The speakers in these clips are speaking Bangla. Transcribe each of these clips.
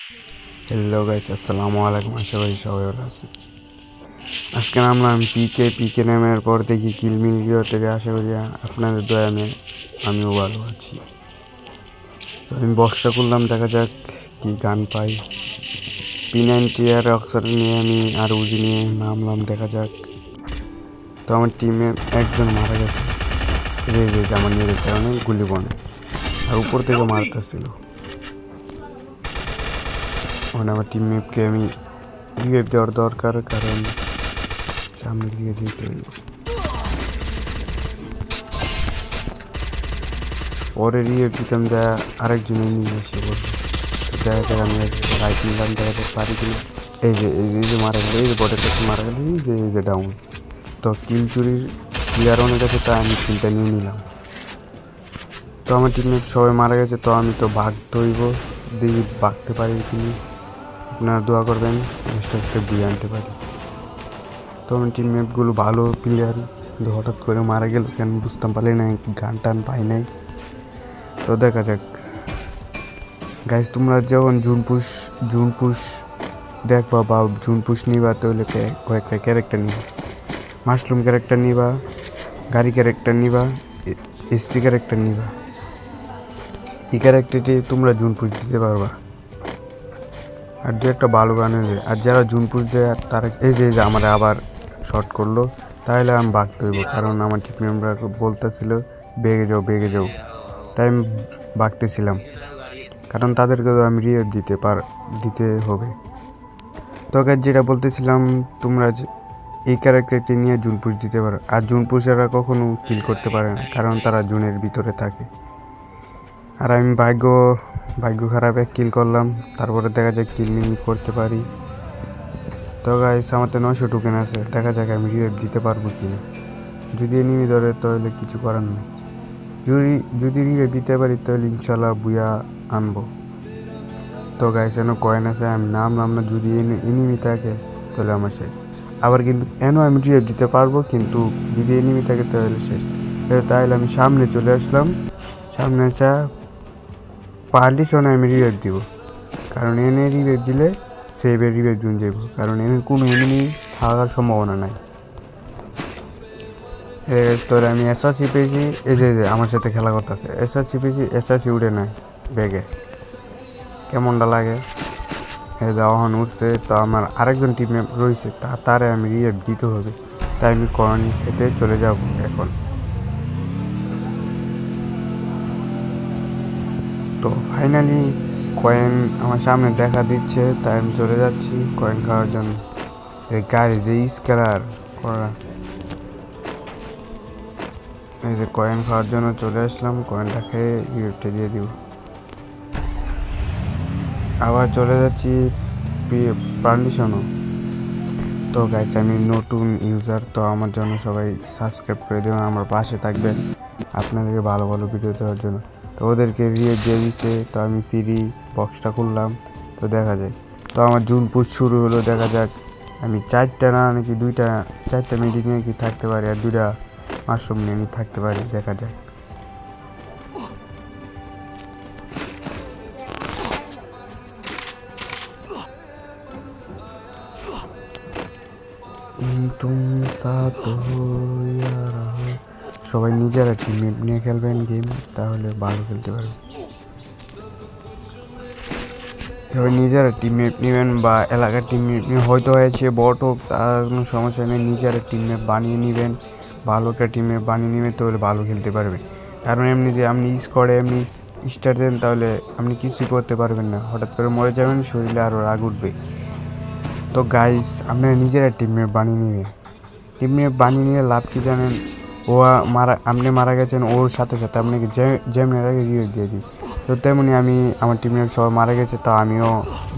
হ্যালো গাইস, আসসালামু আলাইকুম। আশা করি সবাই ভালো আছে। আজকে নামলাম পিকে নামের পর দেখি কিলমিল গিয়ে থেকে আশা করি আপনাদের দয়া আমিও ভালো আছি। তো আমি বক্সটা করলাম, দেখা যাক কি গান পাই। P90 আর অক্সার নিয়ে আমি আর উজি নিয়ে নামলাম, দেখা যাক। তো আমার টিমে একজন মারা গেছে, যে আমার নিজের কারণে গুলি বনে আর উপর থেকে মারতেছিল। মানে আমার টিমমেটকে আমি রিভাইভ দেওয়ার দরকার, কারণ সামনের দিকে যেতে হইব। পরে রিভাইভ দিতাম, যা আরেকজন নিয়ে এসে বলবো। দেখা যাক আমি রাইট নিলাম, দেখা যাক পারি কিনা। এই যে মারা গেল, এই যে বটের কাছে মারা গেল, এই যে ডাউন। তো কিল চুরির প্লেয়ার অনেক আছে, তাই আমি কিলটা নিয়ে নিলাম। তো আমার টিমমেট সবাই মারা গেছে, তো আমি তো ভাগতে হইব, দেখি ভাগতে পারি কিনা। আপনারা দোয়া করবেন ম্যাচটা বুঝে আনতে পারি। তো আমার টিমমেটগুলো ভালো প্লেয়ার, কিন্তু হঠাৎ করে মারা গেল কেন বুঝতাম পারলি না, গান টান পাই নাই। তো দেখা যাক গাইজ, তোমরা যখন জুন পুশ দেখবা বা জুন পুশ নিবা, তাহলে কয়েকটা ক্যারেক্টার নিবা। মাশরুম ক্যারেক্টার নিবা, গাড়ি ক্যারেক্টার নিবা, এসপি ক্যারেক্টার নিবা। এই ক্যারেক্টারটি তোমরা জুন পুশ দিতে পারবা। আর দু একটা ভালো গান হয়েছে। আর যারা জুন পুশ দেয় তারা এই যে আমার আবার শর্ট করলো, তাহলে আমি ভাগতে হইব, কারণ আমার টিম মেম্বার বলতেছিল বেগে যাও, তাই আমি ভাগতেছিলাম, কারণ তাদেরকেও আমি রিভাইভ দিতে হবে। তো যেটা বলতেছিলাম, তোমরা এই ক্যারেক্টারটি নিয়ে জুন পুশ দিতে পারো। আর জুন পুশেরা কখনো কিল করতে পারে না, কারণ তারা জুনের ভিতরে থাকে। আর আমি ভাগ্য খারাপ এক কিল করলাম, তারপরে দেখা যাক কিল করতে পারি। তো গাইস, আমার তো 900 টোকেন আছে, দেখা যাক আমি রিভাইভ দিতে পারবো কিনা। যদি এনিমি ধরে তাহলে কিছু করার নেই, যদি রিভাইভ দিতে পারি তাহলে ইনশাল্লাহ বুয়া আনবো। তো গাইস, এনে কয়েন আছে, আমি নামলাম না। যদি এনিমি থাকে তাহলে আমার শেষ। আবার কিন্তু আমি রিভাইভ দিতে পারবো, কিন্তু যদি এনিমি থাকে তাহলে শেষ। তাহলে আমি সামনে চলে আসলাম, সামনে আসা পারলি শোনে আমি রিভাইভ দিব, কারণ এনে রিভাইভ দিলে সেভের রিভাইভ জুন যাব, কারণ এনে কোনো এনিমি থাকার সম্ভাবনা নাই। তোর আমি এসআসি পেয়েছি, এই যে আমার সাথে খেলা করতেছে। এসআসি পেয়েছি, এসআসি উঠে নাই ব্যাগে, কেমনটা লাগে। যখন উঠছে, তো আমার আরেকজন টিমে রয়েছে, তারে আমি রিভাইভ দিতে হবে, তাই আমি কয়েন খেতে চলে যাব এখন। তো ফাইনালি কয়েন আমার সামনে দেখা দিচ্ছে, তাই আমি চলে যাচ্ছি কয়েন খাওয়ার জন্য। এই গাড়ি যে স্কেলার করা, এই যে কয়েন খাওয়ার জন্য চলে আসলাম, কয়েনটা খেয়ে রিভিউটা দিয়ে দিব। আবার চলে যাচ্ছি পারমিশনও। তো গাইস, আমি নতুন ইউজার, তো আমার জন্য সবাই সাবস্ক্রাইব করে দেবেন, আমার পাশে থাকবেন আপনাদেরকে ভালো ভালো ভিডিও দেওয়ার জন্য। তো ওদেরকে রিভিউ দিয়ে দিচ্ছে, তো আমি ফ্রি বক্সটা খুললাম, তো দেখা যায়। তো আমার জুন পুশ শুরু হলো, দেখা যাক আমি 4টা না নাকি 4টা মিডি নিয়ে কি থাকতে পারি, আর 2টা মাশরুম নিয়ে থাকতে পারি, দেখা যাক। সবাই নিজেরা টিম নিয়ে খেলবেন গেম, তাহলে ভালো খেলতে পারবেন। সবাই নিজেরা টিমমেট নেবেন, বা এলাকার টিমমেট নিয়ে, হয়তো হয়েছে বট হোক, তার কোনো সমস্যা নেই। নিজেরা টিমমেট বানিয়ে নেবেন, ভালো একটা টিমমেট বানিয়ে নেবেন, তাহলে ভালো খেলতে পারবেন। কারণ এমনি যে আপনি এমনি স্টার দেন, তাহলে আপনি কিছুই করতে পারবেন না, হঠাৎ করে মরে যাবেন, শরীরে আরও রাগ উঠবে। তো গাইস, আপনারা নিজেরা টিমমেট বানিয়ে নেবেন। টিমমেট বানিয়ে নিয়ে লাভ কি জানেন? আপনি মারা গেছেন, ওর সাথে সাথে আপনাকে যেমন আগে রিভিউ দিয়ে দিই। তো তেমনি আমার টিমমেট সবাই মারা গেছে, তো আমিও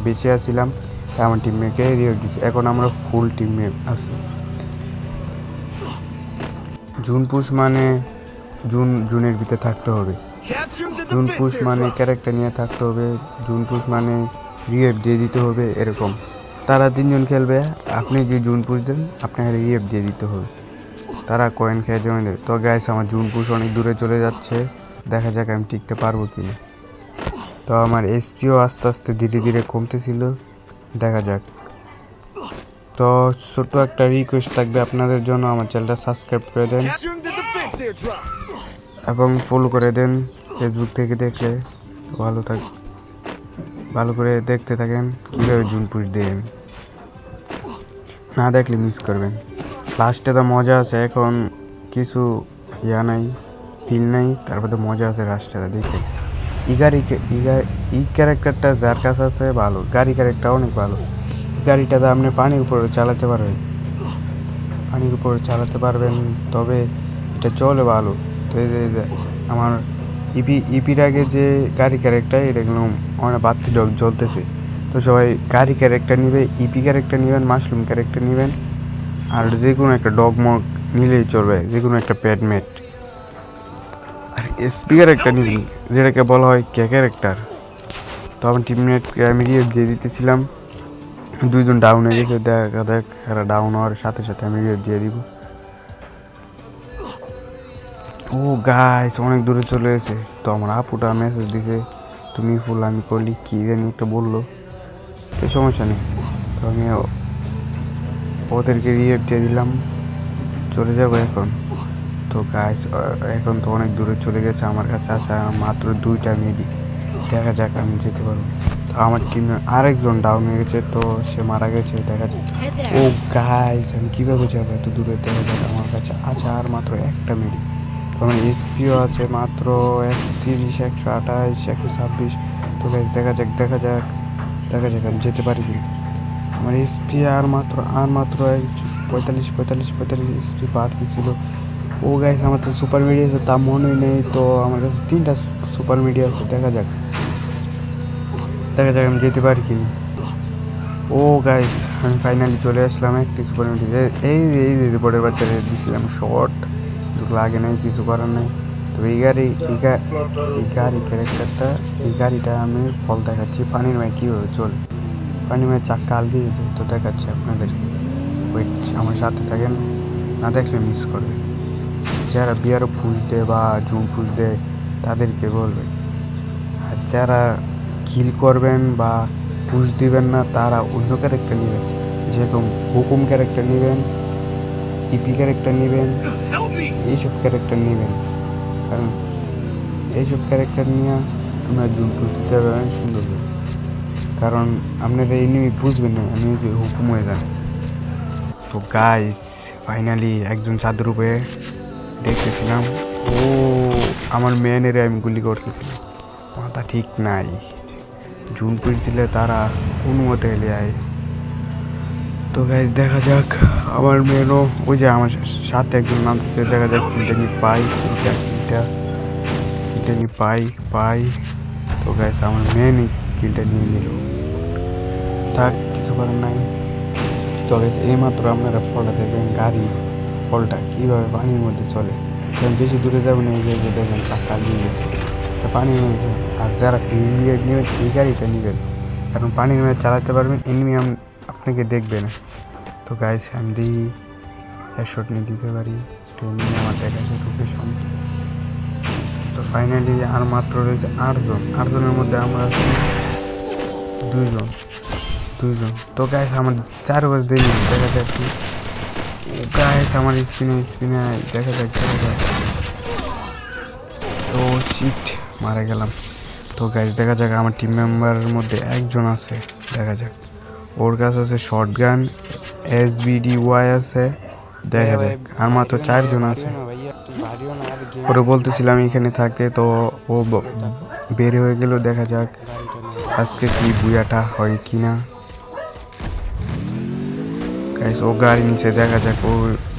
বেঁচে আসছিলাম, তাই আমার টিমমেটকে রিভিউ দিচ্ছি। এখন আমরা ফুল টিমমেট আছি। জুন পুশ মানে জুনের ভিতরে থাকতে হবে। জুন পুশ মানে ক্যারেক্টার নিয়ে থাকতে হবে। জুন পুশ মানে রিভিউ দিয়ে দিতে হবে, এরকম। তারা 3জন খেলবে, আপনি যে জুন পুশ দেন আপনাকে রিভিউ দিয়ে দিতে হবে, তারা কয়েন খেয়ে জমে দেবে। তো গাইস, আমার জুন পুশ অনেক দূরে চলে যাচ্ছে, দেখা যাক আমি টিকতে পারবো কি না। তো আমার এসপিও আস্তে আস্তে ধীরে ধীরে কমতেছিল, দেখা যাক। তো ছোট্ট একটা রিকোয়েস্ট থাকবে আপনাদের জন্য, আমার চ্যানেলটা সাবস্ক্রাইব করে দেন এবং ফলো করে দেন ফেসবুক থেকে দেখলে। ভালো করে দেখতে থাকেন কীভাবে জুন পুশ দিই আমি, না দেখলে মিস করবেন। লাস্টে তো মজা আছে, এখন কিছু নাই, ফিল নাই, তারপরে মজা আছে লাস্টে দেখে। ই ক্যারেক্টারটা যার কাছে আছে ভালো, গাড়ি ক্যারেক্টার অনেক ভালো। গাড়িটাতে আপনি পানির উপরে চালাতে পারবেন, তবে এটা চলে ভালো। তো এই যে আমার ইপির আগে যে গাড়ি ক্যারেক্টার, এটা দেখলাম অনেক বাড়তি ডগ জ্বলতেছে। তো সবাই গাড়ি ক্যারেক্টার নিবে, ইপি ক্যারেক্টার নেবেন, মাশরুম ক্যারেক্টার নেবেন, আর যে কোনো একটা ডগ মগ নিলেই চলবে, যে কোনো একটা প্যাডমেট। আর এসপি ক্যারেক্টার নিবেন, যেটাকে বলা হয় কে ক্যারেক্টার। তো আমার টিমমেটকে আমি রিয়েভ দিয়ে দিতেছিলাম, দুইজন ডাউন হয়ে গেছে, দেখ এরা ডাউন হওয়ার সাথে সাথে আমি রিয়েভ দিয়ে দিব। ও গাইস অনেক দূরে চলে এসে। তো আমার আপুটা মেসেজ দিছে তুমি ফুল, আমি করলি কি জানি একটা বললো, তো সমস্যা নেই। তো আমি ওদেরকে রিয়েভ দিয়ে দিলাম, চলে যাবো এখন। তো গাইস এখন তো অনেক দূরে চলে গেছে, আমার কাছে আছে মাত্র 2টা মেডি, দেখা যাক আমি যেতে পারবো। তো আমার টিমে আরেকজন ডাউন হয়ে গেছে, তো সে মারা গেছে, দেখা যাক। ও গাইস আমি কীভাবে যাবো এত দূরে, দেখা যাক। আমার কাছে আছে আর মাত্র একটা মেডি, তো আমার এসপিও আছে মাত্র 130, 128, 126। তো গাইস দেখা যাক আমি যেতে পারি কিনা। আমার এসপি আর মাত্র 45 এসপি বাড়তেছিল। ও গাইস আমার তো সুপার মিডিয়া আছে, তা মনেই নেই। তো আমার কাছে 3টা সুপার মিডিয়া আছে, দেখা যাক আমি যেতে পারি কিনা। ও গাইস আমি ফাইনালি চলে আসলাম একটি সুপার মিডিয়া। এই বোর্ডের বাচ্চারা দিয়েছিলাম শর্ট, লাগে নাই, কিছু করার নাই। তো এই গাড়ি ক্যারেক্টারটা, এই গাড়িটা আমি ফল দেখাচ্ছি পানির মায় কীভাবে চলে, পানির মায় চাক্কা আলগে গেছে। তো দেখাচ্ছি আপনাদেরকে, ওয়েট আমার সাথে থাকেন, না দেখলে মিস করবে। যারা বিয়ারও পুশ দেয় বা জুন পুশ দেয় তাদেরকে বলবেন, আর যারা কিল করবেন বা পুশ দিবেন না তারা অন্য ক্যারেক্টার নেবেন, যেরকম হুকুম ক্যারেক্টার নেবেন, ইপি ক্যারেক্টার নেবেন, এইসব ক্যারেক্টার নেবেন। কারণ এইসব ক্যারেক্টার নিয়ে আপনারা জুন পুশ দিতে পারবেন সুন্দর করে, কারণ আপনারা এনিমি বুঝবেন না, আমি যে হুকুম হয়ে যান। তো গাইস ফাইনালি একজন ছাদের উপরে দেখতেছিলাম, ও আমার মেয়ের আমি গুলি করতেছিলাম, মাথা ঠিক নাই। জুন পুশ দিলে তারা কোনো মতে এলে আয়। তো গাইস দেখা যাক, আমার মেয়েরও ওই যে আমার সাথে একজন নামতেছে, দেখা যাক কিলটা নি পাই। তো গাইস আমার মেয়ে কিলটা নিয়ে নিল, থাক কিছু করার নাই। তো গাইস এইমাত্র আপনারা ফলটা দেখবেন, গাড়ির ফলটা কীভাবে পানির মধ্যে চলে। কারণ বেশি দূরে যাবেন, এই যে দেখবেন চাক্কা দিয়ে গেছে পানির মধ্যে। আর যারা রিভাইভ নেবেন এই গাড়িটা নেবেন, কারণ পানির মধ্যে চালাতে পারবেন, এনিমি আপনাকে দেখবে না। তো গাইস আমি দিই হেডশট নিয়ে দিতে পারি, ট্রেনিং আমার দেখাচ্ছে লোকেশন। তো ফাইনালি আর মাত্র রয়েছে 8জনের মধ্যে আমরা আছি 2জন। তো গাইস আমার 4 বাজ দিয়ে দেখা যাক কি গাইস আমার স্পিনে দেখা যাক। তো শিট মারা গেলাম। তো গাইস দেখা যাক আমার টিম মেম্বারের মধ্যে একজন আছে, দেখা যাক ওর কাছে আছে শর্টগান, SBDY আছে, দেখা যাক। আর মাত্র 4জন আছে, ওরে বলতেছিলাম এখানে থাকতে, তো ও বের হয়ে গেল। দেখা যাক আজকে কি বুয়াটা হয় কিনা। গাইস ও গাড়ি নিচে, দেখা যাক ও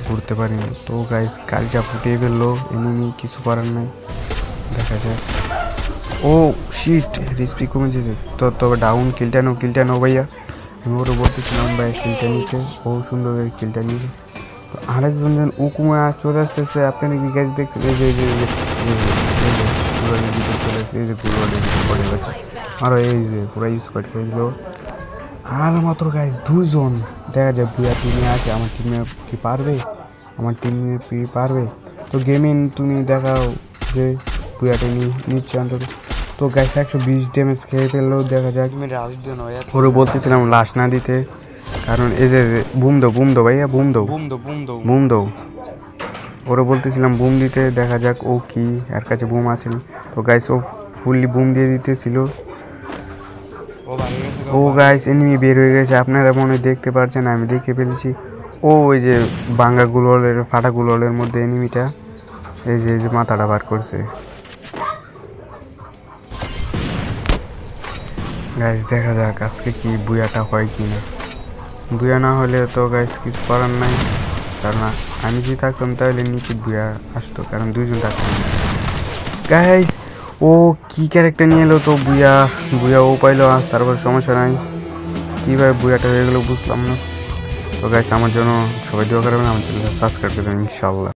ঘুরতে পারিনি। তো গাইস গাড়িটা ফুটিয়ে ফেললো, এনিমি কিছু করার নাই, দেখা যাক। ও শিট রিস্পি কমে যেতে। তো তবে ডাউন, কিলটা নাও ভাইয়া। আমি ওরা বলতেছিলাম ভাই কিলটা নিতে, ও সুন্দর করে কিলটা নিবে। তো আরেকজন যেন উকুমে চলে আসতেছে, আপনারা কি গাইস দেখছেন? এই যে গুলওয়ালের ভিতরে চলে আসছে, এই যে গুলওয়ালের ভিতরে পড়ে যাচ্ছে, আরও এই যে পুরো স্কোয়াড খেয়ে দিল। আর মাত্র গাইস 2জন, দেখা যায় বুয়া টিমে আছে, আমার টিমে কি পারবে? তো গেমিং তুমি দেখাও যে বুয়াটা নিচ্ছে অন্তত। তো গাইস 120 ড্যামেজ খেয়ে ফেললো। দেখা যাক। ওরে বলতেছিলাম লাশ না দিতে, কারণ এই যে বুম দো ভাইয়া, বুম দো। ওরে বলতেছিলাম বুম দিতে, দেখা যাক ও কি এর কাছে বুম আছে। তো গাইস ও ফুললি বুম দিয়ে দিতেছিল। ও গাইস এনিমি বের হয়ে গেছে, আপনারা মনে হয় দেখতে পাচ্ছেন, আমি দেখে ফেলেছি। ও ওই যে ভাঙ্গা গুলোলের ফাটা গুলোলের মধ্যে এনিমিটা, এই যে মাথাটা বার করছে। গাইস দেখা যাক আজকে কি বুয়াটা হয় কি না। বুয়া না হলে তো গাইস কিছু করার নাই, কারণ আমি যদি থাকতাম তাহলে নিশ্চিত বুয়া আসতো, কারণ দুইজন থাকতাম। গাইস ও কি ক্যারেক্টার নিয়ে এলো, তো বুয়া ও পাইলো, তারপর সমস্যা নাই। কীভাবে বুয়াটা হয়ে গেলো বুঝলাম না। তো গাইস আমার জন্য সবাই দোয়া করবেন, আমার চ্যানেলটা সাবস্ক্রাইব করবেন ইনশাআল্লাহ।